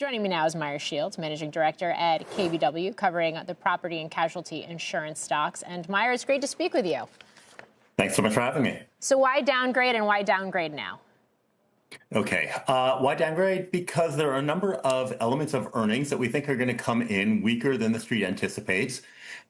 Joining me now is Meyer, Managing Director at KBW, covering the property and casualty insurance stocks. And Meyer, it's great to speak with you. Thanks so much for having me. So why downgrade and why downgrade now? Okay. Why downgrade? Because there are a number of elements of earnings that we think are going to come in weaker than the street anticipates,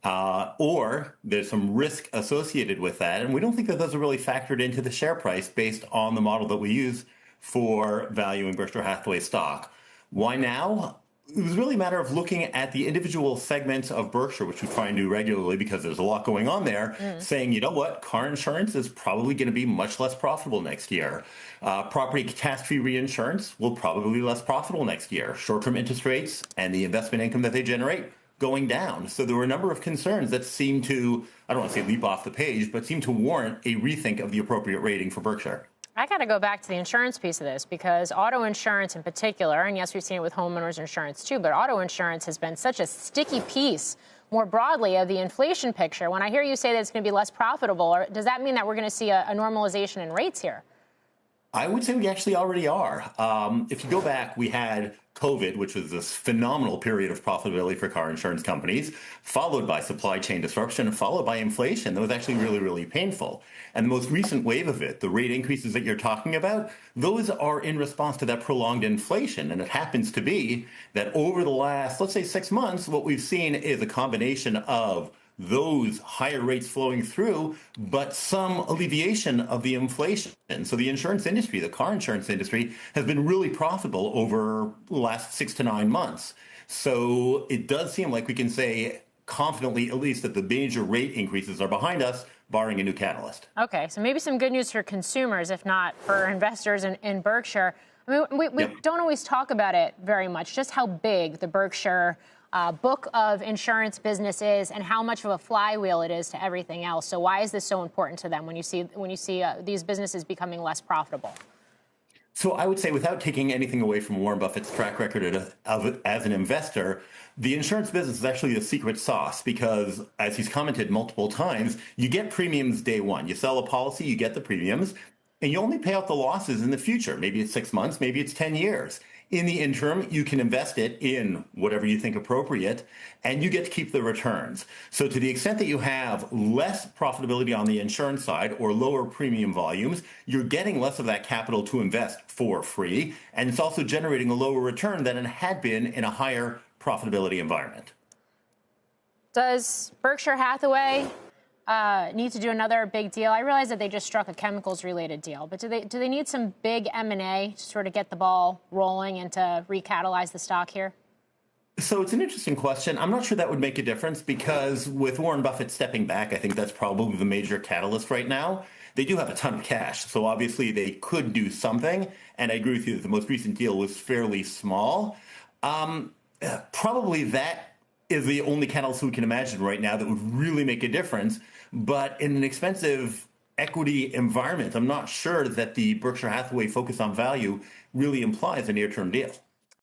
or there's some risk associated with that. And we don't think that those are really factored into the share price based on the model that we use for valuing Berkshire Hathaway stock. Why now? It was really a matter of looking at the individual segments of Berkshire, which we try and do regularly because there's a lot going on there, saying, you know what, car insurance is probably going to be much less profitable next year. Property catastrophe reinsurance will probably be less profitable next year. Short-term interest rates and the investment income that they generate going down. So there were a number of concerns that seemed to, I don't want to say leap off the page, but seemed to warrant a rethink of the appropriate rating for Berkshire. I got to go back to the insurance piece of this because auto insurance in particular, and yes, we've seen it with homeowners insurance too, but auto insurance has been such a sticky piece more broadly of the inflation picture. When I hear you say that it's going to be less profitable, or does that mean that we're going to see a normalization in rates here? I would say we actually already are. If you go back, we had COVID, which was this phenomenal period of profitability for car insurance companies, followed by supply chain disruption, followed by inflation. That was actually really, really painful. And the most recent wave of it, the rate increases that you're talking about, those are in response to that prolonged inflation. And it happens to be that over the last, let's say, 6 months, what we've seen is a combination of those higher rates flowing through, but some alleviation of the inflation. So the insurance industry, the car insurance industry, has been really profitable over the last 6 to 9 months. So it does seem like we can say confidently, at least, that the major rate increases are behind us, barring a new catalyst. Okay, so maybe some good news for consumers, if not for investors in Berkshire. I mean, we don't always talk about it very much, just how big the Berkshire book of insurance business is and how much of a flywheel it is to everything else. So why is this so important to them when you see these businesses becoming less profitable? So I would say, without taking anything away from Warren Buffett's track record as an investor, the insurance business is actually the secret sauce because, as he's commented multiple times, you get premiums day one. You sell a policy, you get the premiums, and you only pay out the losses in the future. Maybe it's 6 months, maybe it's 10 years. In the interim, you can invest it in whatever you think appropriate, and you get to keep the returns. So to the extent that you have less profitability on the insurance side or lower premium volumes, you're getting less of that capital to invest for free, and it's also generating a lower return than it had been in a higher profitability environment. Does Berkshire Hathaway need to do another big deal? I realize that they just struck a chemicals-related deal, but do they need some big M&A to sort of get the ball rolling and to recatalyze the stock here? So it's an interesting question. I'm not sure that would make a difference because with Warren Buffett stepping back, I think that's probably the major catalyst right now. They do have a ton of cash, so obviously they could do something, and I agree with you that the most recent deal was fairly small. Probably that is the only catalyst we can imagine right now that would really make a difference. But in an expensive equity environment, I'm not sure that the Berkshire Hathaway focus on value really implies a near-term deal.